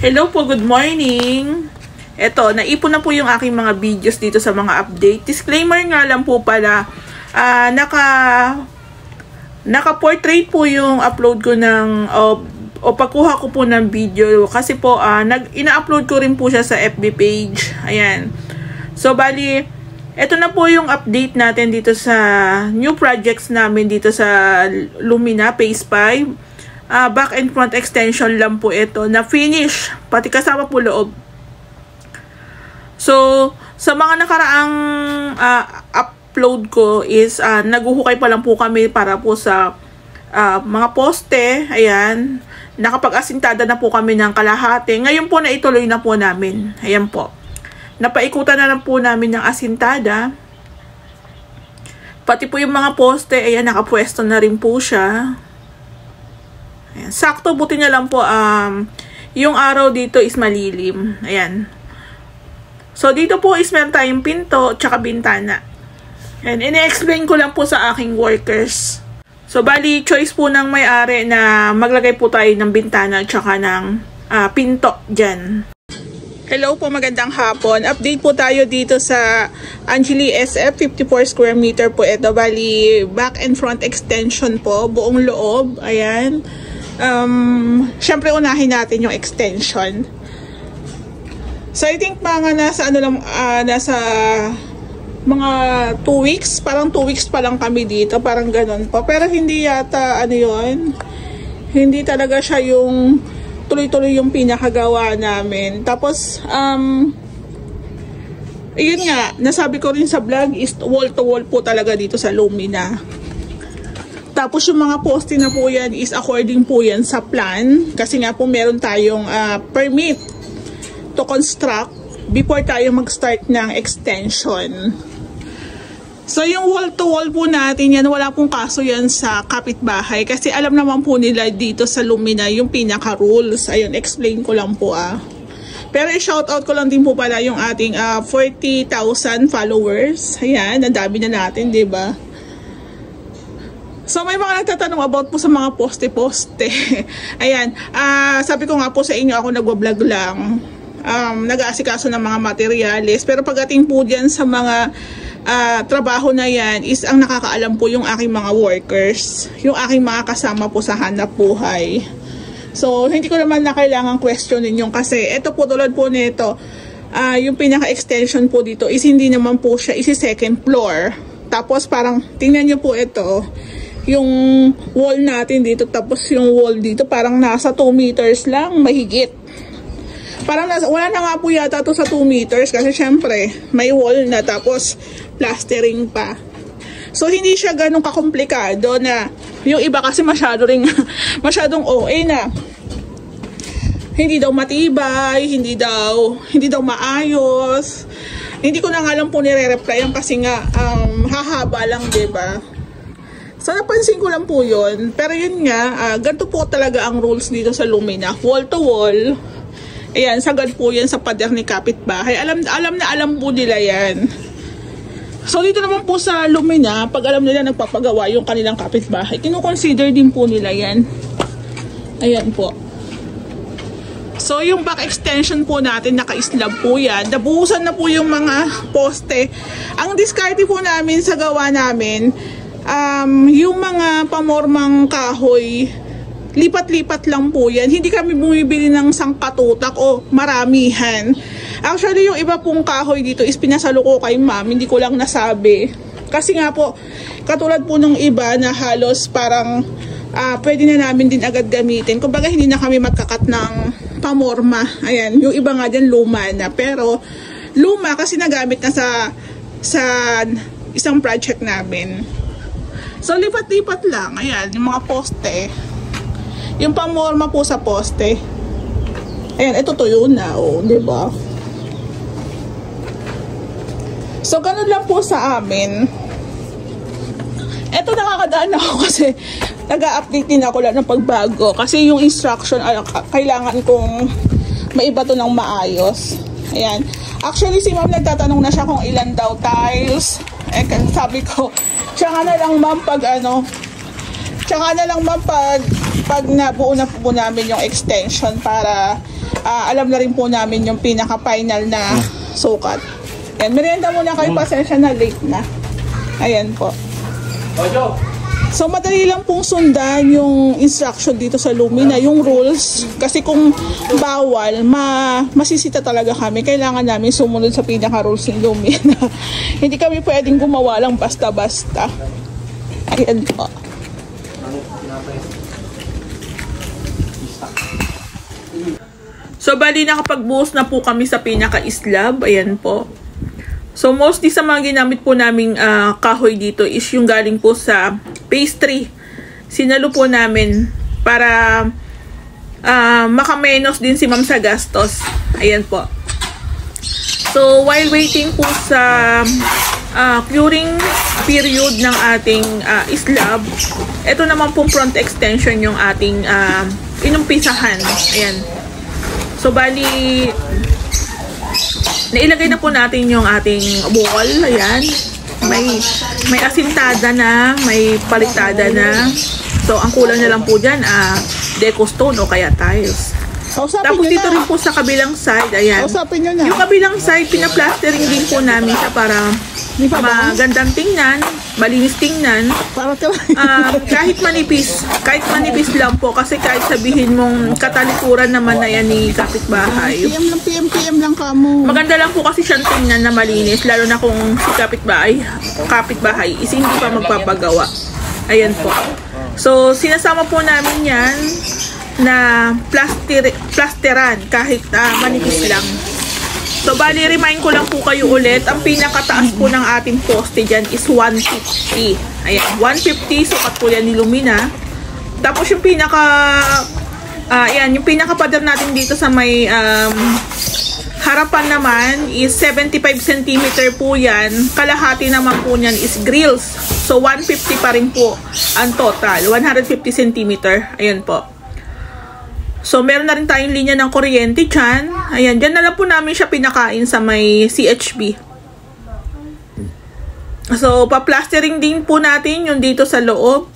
Hello po, good morning. Eto, naipon na po yung aking mga videos dito sa mga update. Disclaimer nga lang po pala, naka-portrait po yung upload ko ng, o pagkuha ko po ng video. Kasi po, ina-upload ko rin po siya sa FB page. Ayan. So, bali, eto na po yung update natin dito sa new projects namin dito sa Lumina Phase 5. Back and front extension lang po ito na finish, pati kasama po loob. So, sa mga nakaraang upload ko is naguhukay pa lang po kami para po sa mga poste. Ayan, nakapag-asintada na po kami ng kalahati. Ngayon po na ituloy na po namin. Ayan po, napaikutan na lang po namin ng asintada. Pati po yung mga poste, ayan, nakapwesto na rin po siya. Ayan. Sakto, buti na lang po yung araw dito is malilim. Ayan. So, dito po is meron tayong pinto tsaka bintana. And ine-explain ko lang po sa aking workers. So, bali, choice po ng may-ari na maglagay po tayo ng bintana tsaka ng pinto dyan. Hello po, magandang hapon. Update po tayo dito sa Angeli SF, 54 square meter po ito. Bali, back and front extension po, buong loob. Ayan. Syempre unahin natin yung extension. So I think mga nasa nasa mga 2 weeks, parang 2 weeks pa lang kami dito, parang ganun po. Pero hindi yata yun, hindi talaga siya yung tuloy-tuloy yung pinakagawa namin. Tapos yun nga, nasabi ko rin sa vlog is wall to wall po talaga dito sa Lumina. Tapos yung mga poste na po yan is according po yan sa plan. Kasi nga po meron tayong permit to construct before tayo mag-start ng extension. So yung wall to wall po natin yan, wala pong kaso yan sa kapitbahay. Kasi alam naman po nila dito sa Lumina yung pinaka rules. Ayun, explain ko lang po Pero i-shoutout ko lang din po pala yung ating 40,000 followers. Ayan, ang dami na natin, diba? So may mga nagtatanong about po sa mga poste-poste. Ayan, sabi ko nga po sa inyo, ako nagwa-vlog lang. Nag-aasikaso ng mga materyales. Pero pagdating po dyan sa mga trabaho na yan, is ang nakakaalam po yung aking mga workers. Yung aking mga kasama po sa hanap buhay. So hindi ko naman na kailangan questionin yung kasi ito po tulad po nito, yung pinaka-extension po dito is hindi naman po siya isi-second floor. Tapos parang tingnan nyo po ito, yung wall natin dito, tapos yung wall dito parang nasa 2 meters lang mahigit. Parang wala na nga po yata to sa 2 meters kasi syempre may wall na tapos plastering pa. So hindi siya ganun kakomplikado na yung iba kasi masyadong OA na hindi daw matibay, hindi daw maayos. Hindi ko na nga lang po nire-replyan kasi nga hahaba lang, diba? So napansin ko lang po yun. Pero yun nga, ganito po talaga ang rules dito sa Lumina. Wall to wall. Ayan, sagad po yan sa pader ni kapitbahay. Alam po nila yan. So dito naman po sa Lumina, pag alam nila nagpapagawa yung kanilang kapitbahay, kinukonsider din po nila yan. Ayan po. So yung back extension po natin, naka-slab po yan. Nabuhusan na po yung mga poste. Ang diskarte po namin sa gawa namin, yung mga pamormang kahoy, lipat-lipat lang po yan. Hindi kami bumibili ng sangkatutak o maramihan. Actually, yung iba pong kahoy dito is pinasalo ko kay ma'am, hindi ko lang nasabi. Kasi nga po, katulad po nung iba na halos parang pwede na namin din agad gamitin. Kumbaga, hindi na kami magkakat ng pamorma. Ayan, yung iba nga dyan luma na. Pero, luma kasi nagamit na sa isang project namin. So, lipat-lipat lang. Ayan, yung mga poste. Yung pamorma po sa poste. Ayan, ito tuyo na. O, diba? So, ganun lang po sa amin. Ito, nakakadaan ako kasi nag-a-update din ako lang ng pagbago. Kasi yung instruction, kailangan kong maiba to ng maayos. Ayan. Actually, si ma'am nagtatanong na siya kung ilan daw tiles. Sabi ko, tsaka na lang ma'am pag nabuo na po namin yung extension para alam na rin po namin yung pinaka-final na sukat. Ayan, merienda muna kayo, pasensya na, late na. Ayan po. So, madali lang pong sundan yung instruction dito sa Lumina, yung rules. Kasi kung bawal, masisita talaga kami. Kailangan namin sumunod sa pinaka-rules ng Lumina. Hindi kami pwedeng gumawa lang basta-basta. Ayan po. So, bali nakapag-buhos na po kami sa pinaka-islab. Ayan po. So, mostly sa mga ginamit po naming kahoy dito is yung galing po sa pastry. Sinalo po namin para makamenos din si ma'am sa gastos. Ayan po. So, while waiting po sa curing period ng ating islab, ito naman pong front extension yung ating inumpisahan. Ayan. So, bali, nailagay na po natin yung ating wall. Ayan. May asintada na, may palitada na. So, ang kulang na lang po dyan, deco stone o kaya tiles. Tapos dito rin po sa kabilang side, ayan. Yung kabilang side, pina-plastering din po namin siya para magandang tingnan, malinis tingnan. Kahit manipis lang po, kasi kahit sabihin mong katalikuran naman na yan ni kapitbahay. PM lang kamo. Maganda lang po kasi siyang tingnan na malinis, lalo na kung si kapitbahay is hindi pa magpapagawa. Ayan po. So, sinasama po namin yan na plasteran kahit manipis lang. So, bali, remind ko lang po kayo ulit, ang pinakataas po ng ating poste dyan is 150. Ayan, 150, sukat po yan ni Lumina. Tapos yung yung pinaka-pader natin dito sa may harapan naman is 75 cm po yan. Kalahati naman po niyan is grills. So, 150 pa rin po ang total. 150 cm. Ayan po. So, meron na rin tayong linya ng kuryente dyan. Ayan, dyan na lang po namin siya pinakain sa may CHB. So, pa-plastering din po natin yung dito sa loob.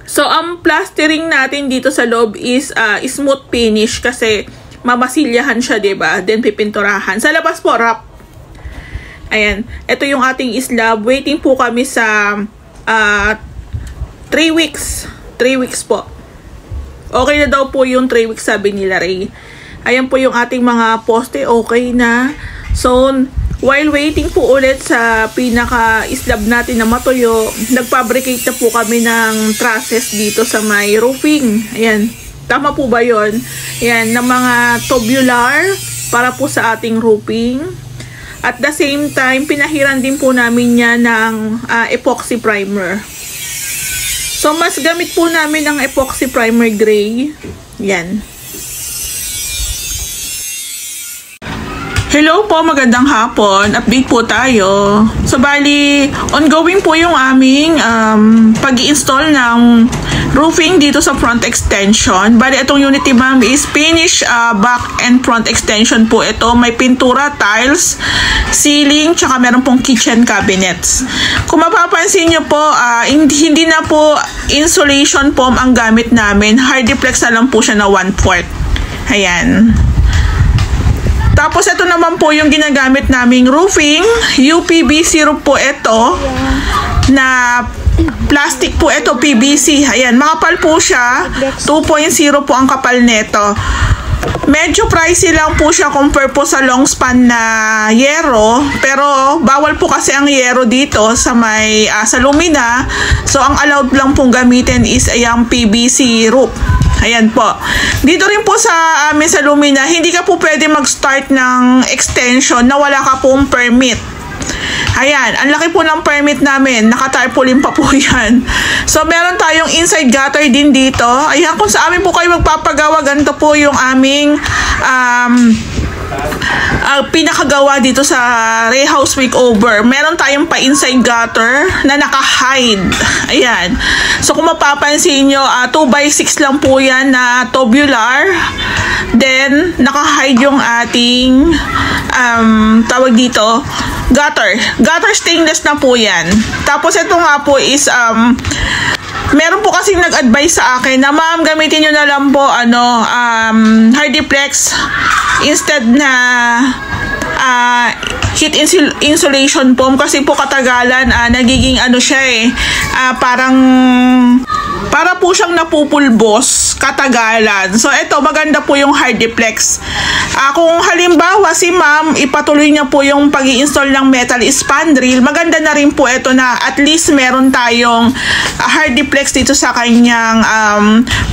So, ang plastering natin dito sa loob is smooth finish kasi mamasilyahan siya, diba? Then, pipinturahan. Sa labas po, wrap. Ayan, ito yung ating islab. Waiting po kami sa 3 weeks. 3 weeks po. Okay na daw po yung 3 weeks, sabi nila Ray. Ayan po yung ating mga poste. Okay na. So, while waiting po ulit sa pinaka-islab natin na matuyo, nag-fabricate na po kami ng trusses dito sa may roofing. Ayan. Tama po ba yun? Ayan, ng mga tubular para po sa ating roofing. At the same time, pinahiran din po namin yan ng epoxy primer. So, mas gamit po namin ang epoxy primer gray. Yan. Hello po, magandang hapon. Update po tayo. So, bali, ongoing po yung aming pag-i-install ng roofing dito sa front extension. Bali, itong unity ma'am is finish back and front extension po ito. May pintura, tiles, ceiling, tsaka meron pong kitchen cabinets. Kung mapapansin nyo po, hindi na po insulation foam ang gamit namin. Hardiplex na lang po siya na 1/4. Ayan. Tapos, ito naman po yung ginagamit naming roofing. UPVC roof po ito. Na plastic po ito, PVC. Ayan, makapal po siya. 2.0 po ang kapal neto. Medyo pricey lang po siya compare po sa long span na yero. Pero, bawal po kasi ang yero dito sa may sa Lumina. So, ang allowed lang pong gamitin is ayang PVC roof. Ayan po. Dito rin po sa amin sa Lumina, hindi ka po pwede mag-start ng extension na wala ka pong permit. Ayan, ang laki po ng permit namin. Naka-tarpaulin pa po yan. So, meron tayong inside gutter din dito. Ayan, kung sa amin po kayo magpapagawa, ganito po yung aming pinakagawa dito sa Ray House Makeover. Meron tayong pa-inside gutter na naka-hide. Ayan. So, kung mapapansin nyo, 2x6 lang po yan na tubular. Then, naka-hide yung ating tawag dito, gutter. Gutter stainless na po yan. Tapos, ito nga po is meron po kasing nag-advise sa akin na ma'am, gamitin nyo na lang po Hardiplex instead na heat insulation foam, kasi po katagalan nagiging ano siya para po siyang napupulbos katagalan. So ito, maganda po yung Hardiplex. Kung halimbawa si ma'am ipatuloy niya po yung pag-i-install ng metal spandrel, maganda na rin po ito na at least meron tayong Hardiplex dito sa kanyang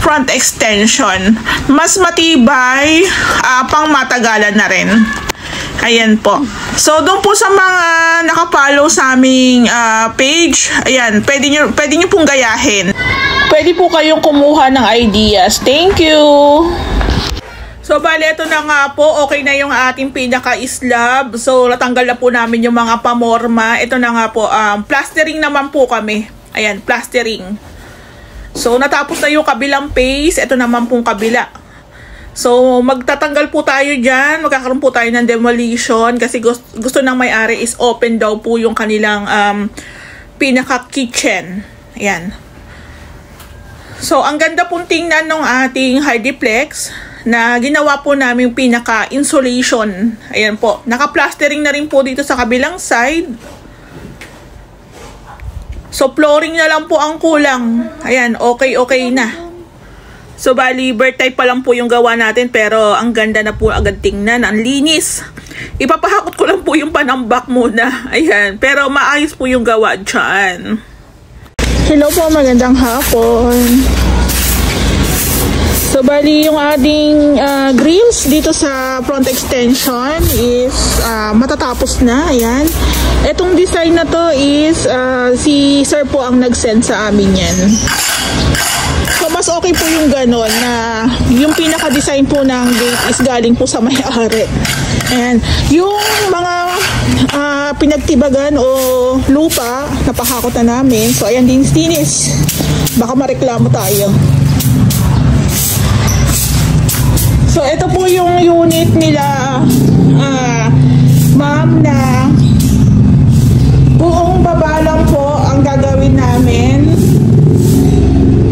front extension. Mas matibay, pang matagalan na rin. Ayan po. So, doon po sa mga nakapollow sa aming page, ayan, pwede nyo pong gayahin. Pwede po kayong kumuha ng ideas. Thank you! So, bali, ito na nga po. Okay na yung ating pinaka-slab. So, natanggal na po namin yung mga pamorma. Ito na nga po. Plastering naman po kami. Ayan, plastering. So, natapos na yung kabilang face. Ito naman pong kabila. So, magtatanggal po tayo dyan. Magkakaroon po tayo ng demolition kasi gusto ng may-ari is open daw po yung kanilang pinaka-kitchen. Ayan. So, ang ganda pong tingnan ng ating Hardiplex na ginawa po namin pinaka-insulation. Ayan po. Naka-plastering na rin po dito sa kabilang side. So, flooring na lang po ang kulang. Ayan, okay na. So, bali, bird type pa lang po yung gawa natin, pero ang ganda na po agad tingnan. Ang linis. Ipapahakot ko lang po yung panambak muna. Ayan. Pero maayos po yung gawa dyan. Hello po, magandang hapon. So, bali, yung ating grills dito sa front extension is matatapos na. Ayan. Etong design na to is si sir po ang nag-send sa amin yan. So, mas okay po yung ganon na yung pinaka-design po ng gate is galing po sa may-ari. And yung mga pinagtibagan o lupa, napahakot na namin. So, ayan din tinis. Baka mareklamo tayo. So, ito po yung unit nila, ma'am, na buong baba lang po ang gagawin namin.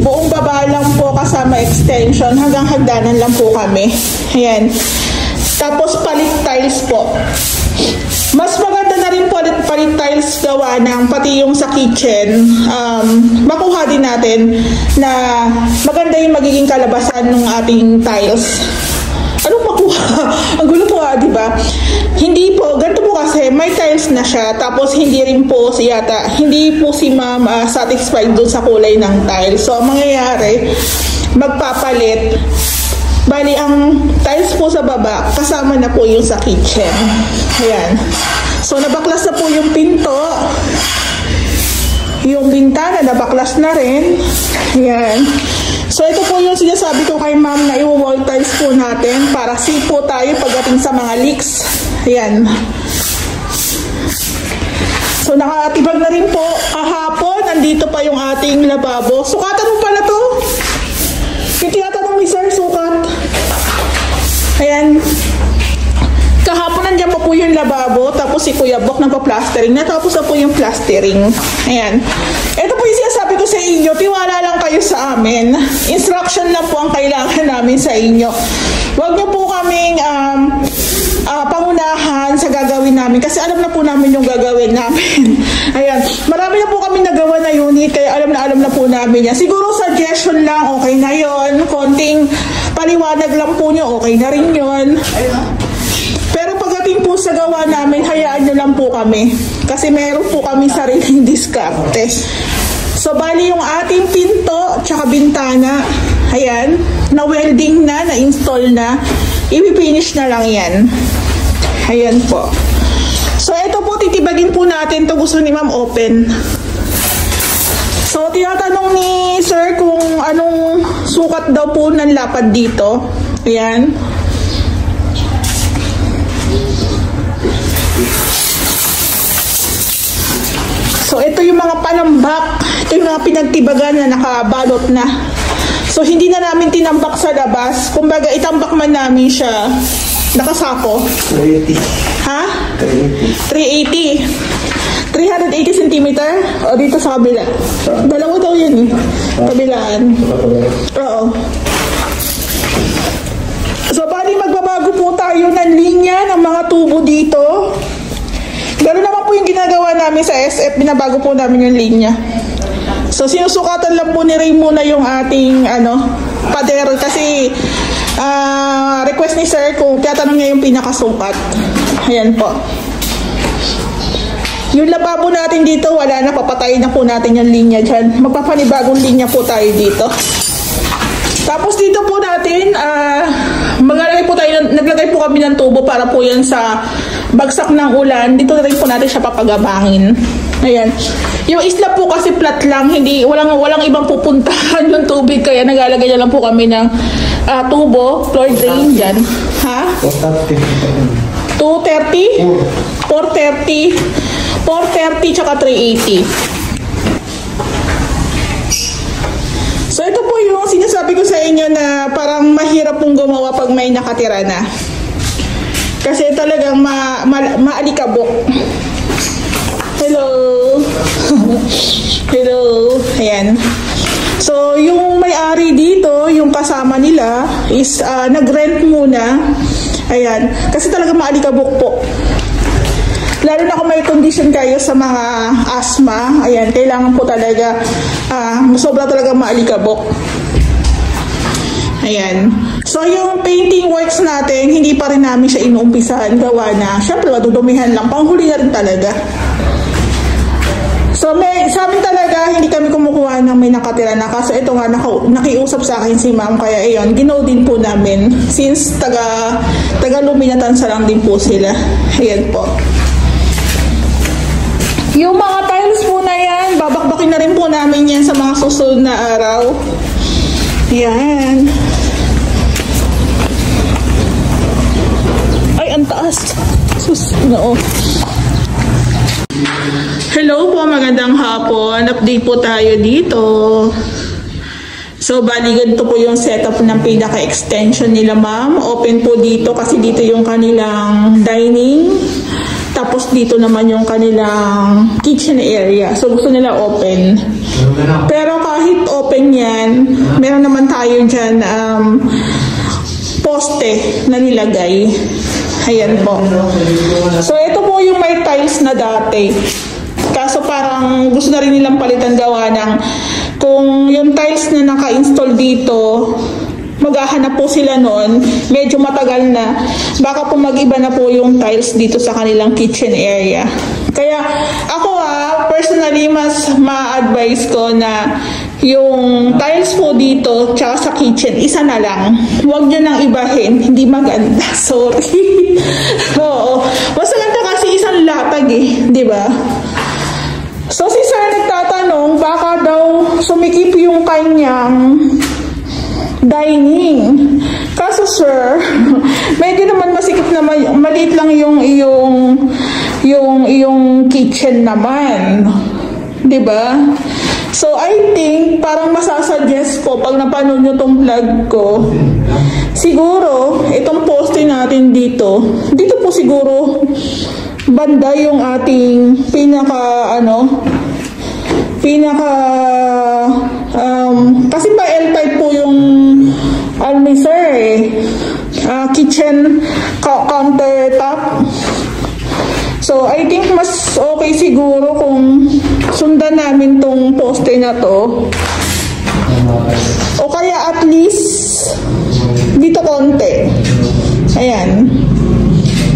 Buong baba lang po kasama extension, hanggang hagdanan lang po kami. Ayan. Tapos palit tiles po. Mas maganda na rin po palit tiles gawa ng pati yung sa kitchen. Makuha din natin na maganda yung magiging kalabasan ng ating tiles. Anong makuha? Ang gulo po di ba? Hindi po, ganito po kasi, may tiles na siya, tapos hindi rin po hindi po si ma'am satisfied dun sa kulay ng tiles. So, ang mangyayari, magpapalit. Bali, ang tiles po sa baba, kasama na po yung sa kitchen. Ayan. So, nabaklas na po yung pinto. Yung bintana, nabaklas na rin. Ayan. So, ito po yung sinasabi ko kay ma'am na i-wall tiles po natin para safe po tayo pagdating sa mga leaks. Ayan. So, nakatibag na rin po. Kahapon, nandito pa yung ating lababo. Sukatan mo pala to. Yung tinatanong ni sir, sukat. Ayan. Kahapon nandiyan pa po yung lababo, tapos si Kuya Bok nagpa-plastering, natapos na po yung plastering. Ayan. Ito po yung sinasabi ko sa inyo, tiwala lang kayo sa amin. Instruction lang po ang kailangan namin sa inyo. Huwag niyo po kaming pangunahan sa gagawin namin kasi alam na po namin yung gagawin namin. Ayan. Marami na po kami nagawa na unit, kaya alam na po namin yan. Siguro suggestion lang, okay na yon. Konting paliwanag lang po nyo, okay na rin yon. Pero pagdating po sa gawa namin, hayaan nyo lang po kami. Kasi meron po kami sariling diskarte. So, bali yung ating pinto, tsaka bintana, ayan, na-welding na, na-install na, i-finish na lang yan. Ayan po. So, ito po, titibagin po natin. Ito gusto ni ma'am open. So, tinatanong ni sir kung anong sukat daw po ng lapad dito. Ayan. So, ito yung mga panambak. Ito yung mga pinagtibagan na nakabalot na. So, hindi na namin tinambak sa labas. Kumbaga, itambak man namin siya. Nakasako. 380. Ha? 380. 380 cm. O, dito sa kabila. Dalawa daw yan eh. Kabilaan. Oo. So, bali magbabago po tayo ng linya ng mga tubo dito. Ganoon naman po yung ginagawa namin sa SF. Binabago po namin yung linya. So, sinusukatan lang po ni Ray muna yung ating, pader. Kasi, request ni Sir kung tatanong niya yung pinakasukat. Ayan po. Yung lababo natin dito, wala na. Papatayin na po natin yung linya dyan. Magpapanibagong linya po tayo dito. Tapos dito po natin, naglagay po kami ng tubo para po yan sa bagsak ng ulan. Dito na rin po natin siya papagabangin. Ayan. Yung isla po kasi flat lang, walang ibang pupuntahan yung tubig, kaya nagalagay na lang po kami ng tubo, floor drain dyan. Ha? 230? 430? 430 tsaka 380. So ito po yung sinasabi ko sa inyo na parang mahirap pong gumawa pag may nakatira na. Kasi talagang maalikabok. Hello. Hello. Ayan. So yung may-ari dito, yung kasama nila is nag-rent muna. Ayan. Kasi talagang maalikabok po. Lalo na kung may condition kayo sa mga asthma, ayan, kailangan po talaga, sobra talaga maalikabok. Ayan. So, yung painting works natin, hindi pa rin namin siya inuumpisahan, gawa na. Siyempre, madudumihan lang, panghuli na rin talaga. So, sa amin talaga, hindi kami kumukuha ng may nakatira na. Kasi ito nga, nakiusap sa akin si ma'am, kaya ayun, ginaw din po namin. Since taga Luminatansa lang din po sila. Ayan po. Yung mga tiles po na yan, babakbakin na rin po namin yan sa mga susunod na araw. Yan. Ay, ang taas. Sus, no. Hello po, magandang hapon. Update po tayo dito. So, bali ganito po yung setup ng pinaka-extension nila, ma'am. Open po dito kasi dito yung kanilang dining. Tapos dito naman yung kanilang kitchen area. So, gusto nila open. Pero kahit open yan, meron naman tayo dyan poste na nilagay. Ayan po. So, ito po yung may tiles na dati. Kaso parang gusto na rin nilang palitan, gawa ng kung yung tiles na naka-install dito, maghahanap po sila noon, medyo matagal na, baka po mag-iba na po yung tiles dito sa kanilang kitchen area. Kaya ako personally, mas ma-advise ko na yung tiles po dito tsaka sa kitchen, isa na lang. Huwag nyo nang ibahin, hindi maganda. Sorry. Oo. Mas maganda kasi isang latag di ba? So si Sir nagtatanong, baka daw sumikip yung kanyang dining. Kaso sir, medyo naman masikip naman, maliit lang yung kitchen naman. 'Di ba? So I think parang masasuggest ko pag napanood nyo tong vlog ko, siguro itong poste natin dito po siguro banda yung ating kasi pa L-type po yung almiser kitchen countertop. So I think mas okay siguro kung sundan namin tong poste na to, o kaya at least dito konti. Ayan.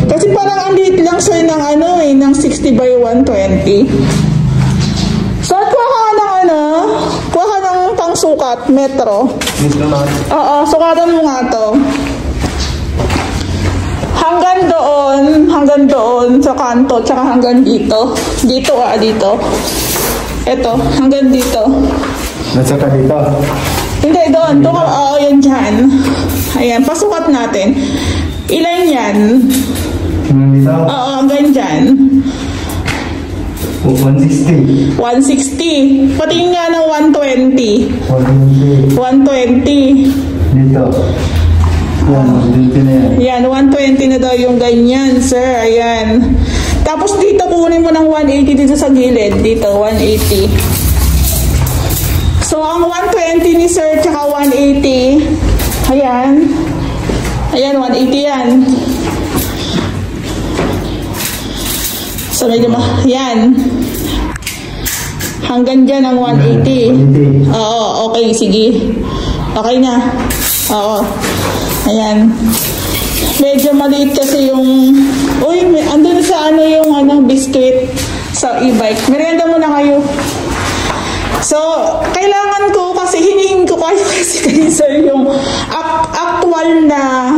Kasi parang ang liit lang siya ng 60 by 120. So, kuha ka ng pangsukat, metro. Oo, sukatan mo nga to. Hanggang doon sa kanto, tsaka hanggang dito. Dito. Ito, hanggang dito. Nasa ka dito? Hindi, doon. Oo, yan dyan. Ayan, pasukat natin. Ilan yan? Oo, hanggang dyan. 160. 160. Pati nga ng 120. 120. Dito. Yan, 120 na yan. Yan, 120 na daw yung ganyan, sir. Ayan. Tapos dito kunin mo ng 180 dito sa gilid. Dito, 180. So, ang 120 ni sir, tsaka 180. Ayan. Ayan, 180 yan. So, medyo yan. Hanggang dyan ang 180. Oo, okay, sige. Okay na. Oo. Ayan. Medyo maliit kasi yung... Uy, andun sa ano yung biscuit sa e-bike. Merienda muna kayo. So, kailangan ko kasi hinihingi ko kasi kay sir yung actual na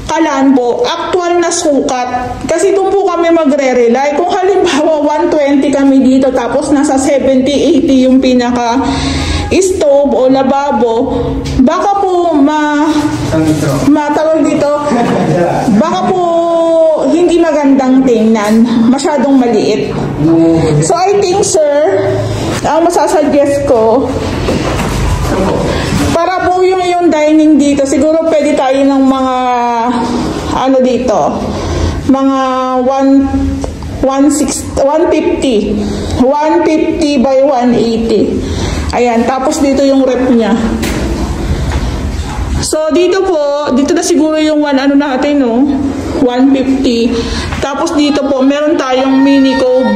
kalan po, actual na sukat. Kasi doon po kami magre-rely. Kung halimbawa 120 kami dito tapos nasa 70-80 yung pinaka stove o lababo, baka po matawag dito, baka po hindi magandang tingnan, masyadong maliit. So I think sir, ang masasuggest ko, para po yung dining dito, siguro pwede tayo ng mga ano dito, mga 150 by 180. Ayan, tapos dito yung rep niya. So dito po, dito na siguro yung ano natin, no? 150. Tapos dito po, meron tayong mini cove.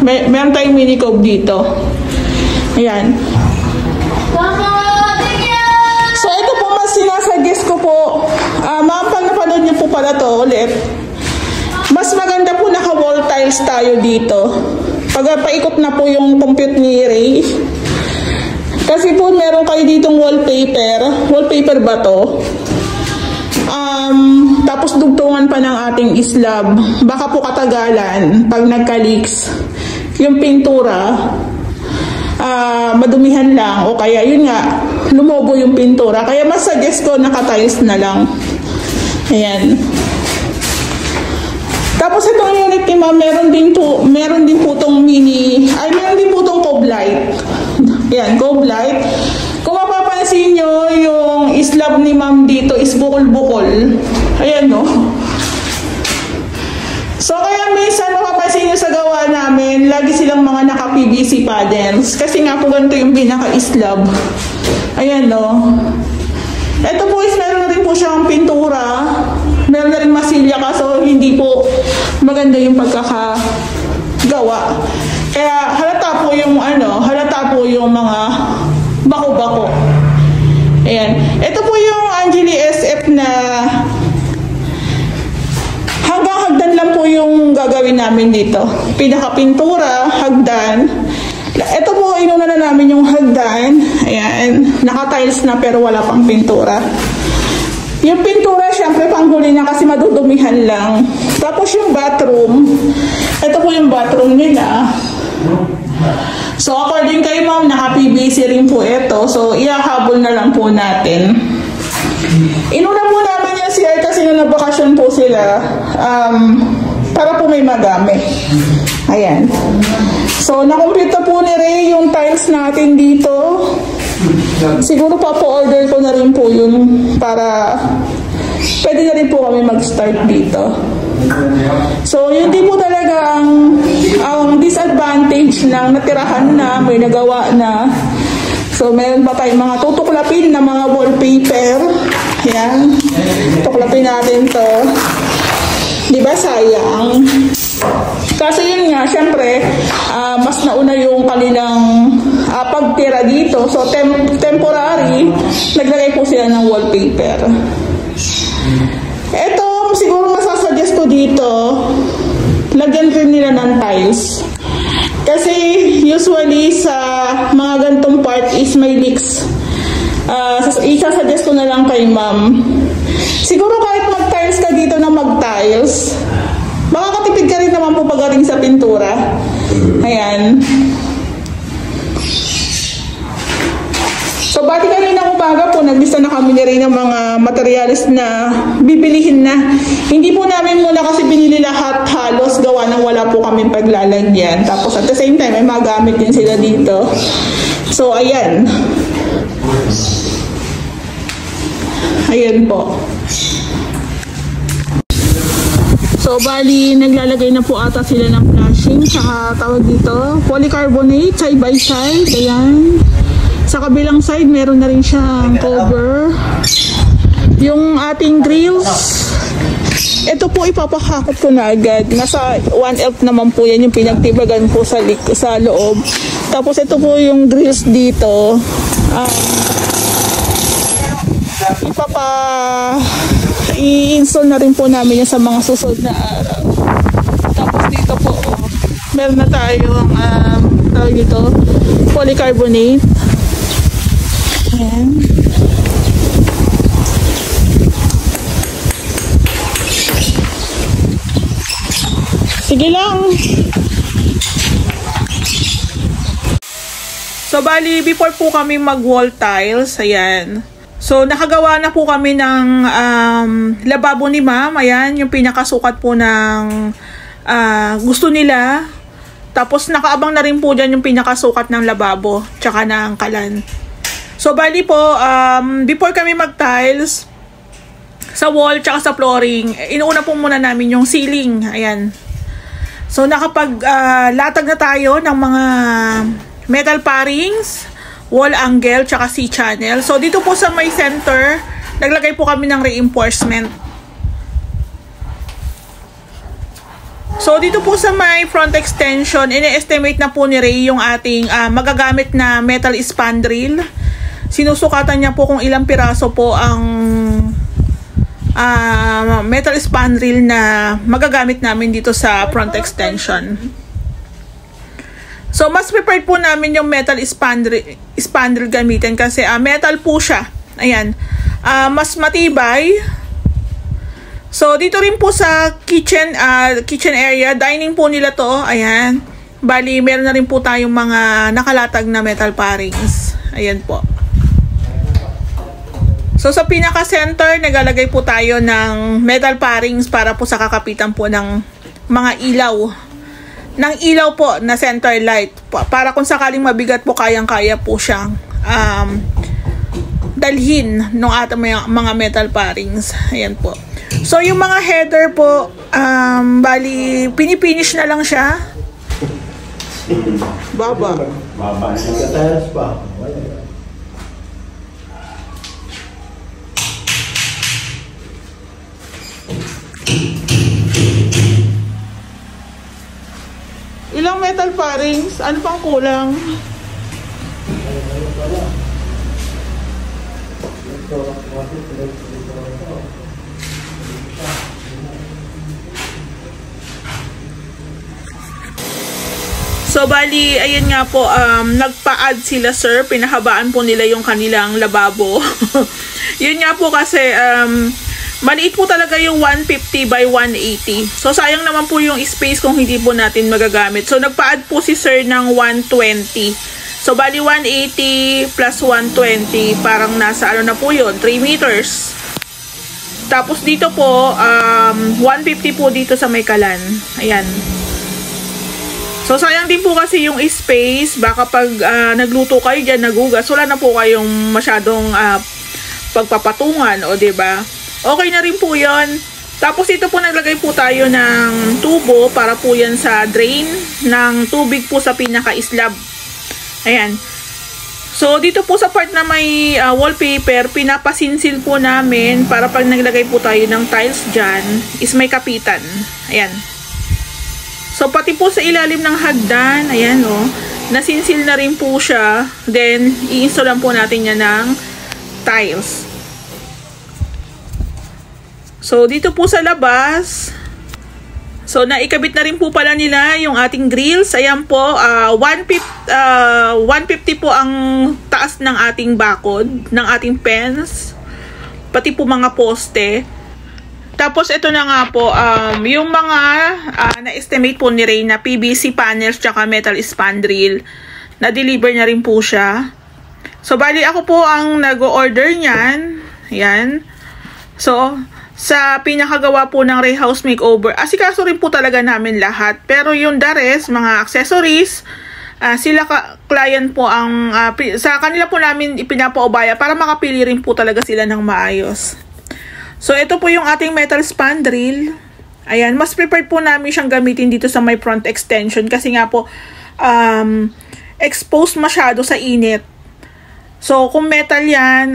Meron tayong mini cove dito. Ayan. So ito po, mas sinasuggest ko po, ma'am, pag napanood niyo po pala to ulit, mas maganda po naka-wall tiles tayo dito. Pag paikot na po yung compute ni Ray. Kasi po meron kayo ditong wallpaper. Wallpaper ba to? Tapos dugtungan pa ng ating slab. Baka po katagalan pag nagka-leaks yung pintura, madumihan lang o kaya yun nga, lumobo yung pintura. Kaya mas suggest ko naka-tiles na lang. Ayan. Tapos itong unit ni ma'am, meron din po tong meron din po tong cove light. Yan, cove light. Kung mapapansin nyo, yung slab ni ma'am dito is bukol-bukol. Ayan, no? So, kaya minsan mapapansin nyo sa gawa namin, lagi silang mga naka-PVC panels. Kasi nga po ganito yung pinaka-slab. Ayan, no? Ito po is meron na rin po siyang pintura. Meron na rin masilya, kaso hindi po maganda yung pagkakagawa. Kaya halata po yung mga bako-bako. Ayan. Ito po yung Angeli SF na hanggang hagdan lang po yung gagawin namin dito. Pinaka-pintura, hagdan. Ito po, inuna na namin yung hagdan. Ayan. Naka-tiles na pero wala pang pintura. Yung pintura, syempre, panghuli na kasi madudumihan lang. Tapos yung bathroom, ito po yung bathroom nila. So, according kay ma'am, naka-PVC rin po ito. So, ihahabol na lang po natin. Inuna po namin yung CR kasi nung nabakasyon po sila, para po may magamit. Ayan. So, nakumpita po ni Ray yung tiles natin dito. Siguro pa-order ko na rin po yun para pwede na rin po kami mag-start dito. So, yun din po talaga ang disadvantage ng natirahan na, may nagawa na. So, meron pa tayong mga tutuklapin na mga wallpaper. Yan. Tuklapin natin to. Diba sayang? Kasi yun nga, syempre, mas nauna yung kanilang pagtira dito. So, temporary, naglagay po sila ng wallpaper. Ito, siguro masasuggest ko dito, lagyan rin nila ng tiles. Kasi, usually, sa mga gantong part is may leaks. Isasuggest ko na lang kay ma'am. Siguro kahit mag-tiles ka dito na mag-tiles, makakatipid ka rin naman po pagdating sa pintura. Ayan. So, bati kanina umaga po, naglista na kami rin ng mga materials na bibilihin na. Hindi po namin muna kasi binili lahat halos, gawa ng wala po kami paglalagyan. Tapos at the same time, may magamit din sila dito. So, ayan. Ayan po. So, So, bali, naglalagay na po ata sila ng flashing. Saka tawag dito, polycarbonate, side by side. Ayan. Sa kabilang side, meron na rin siyang cover. Yung ating grills, ito po ipapahakot ko na agad. Nasa 1/8 naman po yan yung pinagtibagan po sa loob. Tapos ito po yung grills dito. I-install na rin po namin yan sa mga susunod na araw. Tapos dito po, meron na tayong tawag dito, polycarbonate. Ayan. Sige lang. So, bali, before po kami mag-wall tiles, ayan. So, nakagawa na po kami ng lababo ni ma'am. Ayan, yung pinakasukat po ng gusto nila. Tapos, nakaabang na rin po dyan yung pinakasukat ng lababo, tsaka ng kalan. So, bali po, before kami mag-tiles, sa wall, tsaka sa flooring, inuuna po muna namin yung ceiling. Ayan. So, nakapag-latag na tayo ng mga metal parings, wall angle, tsaka C-channel. So, dito po sa may center, naglagay po kami ng reinforcement. So, dito po sa may front extension, ini-estimate na po ni Ray yung ating magagamit na metal spandrel. Sinusukatan niya po kung ilang piraso po ang metal spandrel na magagamit namin dito sa front extension. So, mas prepared po namin yung metal spandrel gamitin kasi metal po siya. Ayan. Mas matibay. So, dito rin po sa kitchen area, dining po nila to. Ayan. Bali, meron na rin po tayong mga nakalatag na metal parings. Ayan po. So, sa pinaka-center, nagalagay po tayo ng metal parings para po sa kakapitan po ng mga ilaw. Ng ilaw po na center light. Para kung sakaling mabigat po, kayang-kaya po siyang dalhin ng ating mga metal parings. Ayan po. So, yung mga header po, bali, pinipinish na lang siya. Baba. Nagkatayas pa. Ilang metal parings? Ano pang kulang? So, bali, ayun nga po, nagpa-add sila, sir. Pinahabaan po nila yung kanilang lababo. Yun nga po kasi, maliit po talaga yung 150 by 180. So, sayang naman po yung space kung hindi po natin magagamit. So, nagpa-add po si sir ng 120. So, bali 180 plus 120, parang nasa ano na po yun, 3 meters. Tapos, dito po, 150 po dito sa may kalan. Ayan. So, sayang din po kasi yung space. Baka pag nagluto kayo dyan, nagugas, wala na po kayong masyadong pagpapatungan, o diba? Okay na rin po yun. Tapos ito po naglagay po tayo ng tubo para po yan sa drain ng tubig po sa pinaka-slab. Ayan. So dito po sa part na may wallpaper, pinapasinsil po namin para pag naglagay po tayo ng tiles dyan, is may kapitan. Ayan. So pati po sa ilalim ng hagdan, ayan o, nasinsil na rin po siya. Then, i-install lang po natin yan ng tiles. So, dito po sa labas, so, naikabit na rin po pala nila yung ating grills. Ayan po, 150 po ang taas ng ating bakod, ng ating fence, pati po mga poste. Tapos, ito na nga po, yung mga na-estimate po ni Ray na PVC panels tsaka metal spandrel, na-deliver na rin po siya. So, bali ako po ang nag-order niyan. Ayan. So, sa pinakagawa po ng Ray House Makeover, asikaso rin po talaga namin lahat. Pero yung the rest, mga accessories, sila client po ang, sa kanila po namin ipinapaubaya para makapili rin po talaga sila ng maayos. So, ito po yung ating metal spandrel. Ayan, mas prepared po namin siyang gamitin dito sa may front extension kasi nga po exposed masyado sa init. So, kung metal yan,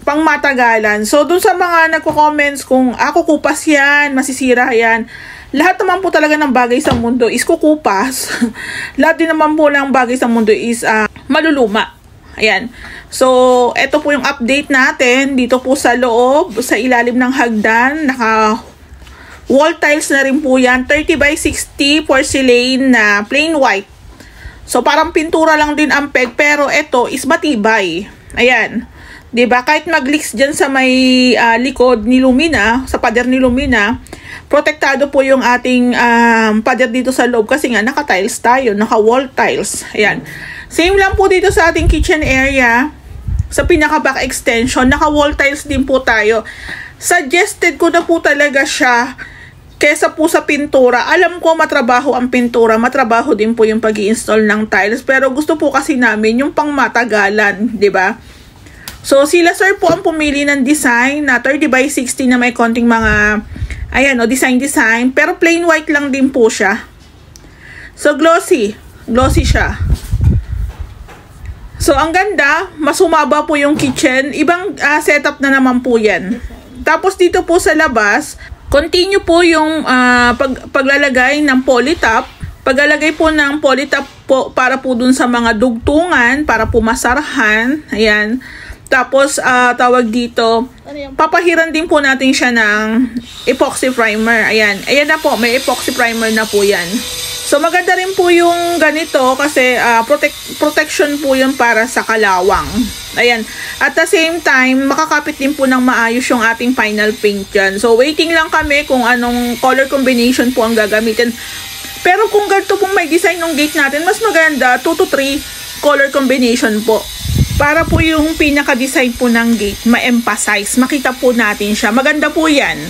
pang matagalan. So, dun sa mga nagko-comments kung kukupas yan, masisira yan, lahat naman po talaga ng bagay sa mundo is kukupas. Lahat din naman po ng bagay sa mundo is maluluma. Ayan. So, ito po yung update natin. Dito po sa loob, sa ilalim ng hagdan, naka wall tiles na rin po yan. 30 by 60 porcelain na plain white. So, parang pintura lang din ang peg, pero ito is matibay. Ayan. 'Di ba? Kahit mag-leaks dyan sa may likod ni Lumina, sa pader ni Lumina, protektado po yung ating pader dito sa loob kasi nga naka-tiles tayo, naka-wall tiles. Ayan. Same lang po dito sa ating kitchen area. Sa pinaka-back extension, naka-wall tiles din po tayo. Suggested ko na po talaga siya kesa po sa pintura. Alam ko matrabaho ang pintura, matrabaho din po yung pag-i-install ng tiles, pero gusto po kasi namin yung pangmatagalan, 'di ba? So, sila sir po ang pumili ng design na 30 by 60 na may konting mga, ayan o, design. Pero plain white lang din po siya. So, glossy. Glossy siya. So, ang ganda. Mas humaba po yung kitchen. Ibang setup na naman po yan. Tapos, dito po sa labas, continue po yung paglalagay ng polytop. Paglalagay po ng polytop po para po dun sa mga dugtungan, para po masarahan. Ayan. Tapos, tawag dito, papahiran din po natin siya ng epoxy primer. Ayan. Ayan na po, may epoxy primer na po yan. So, maganda rin po yung ganito kasi protection po yun para sa kalawang. Ayan. At the same time, makakapit din po ng maayos yung ating final paint dyan. So, waiting lang kami kung anong color combination po ang gagamitin. Pero kung ganito pong may design ng gate natin, mas maganda, 2 to 3 color combination po. Para po yung pinaka-design po ng gate, ma-emphasize. Makita po natin siya. Maganda po yan.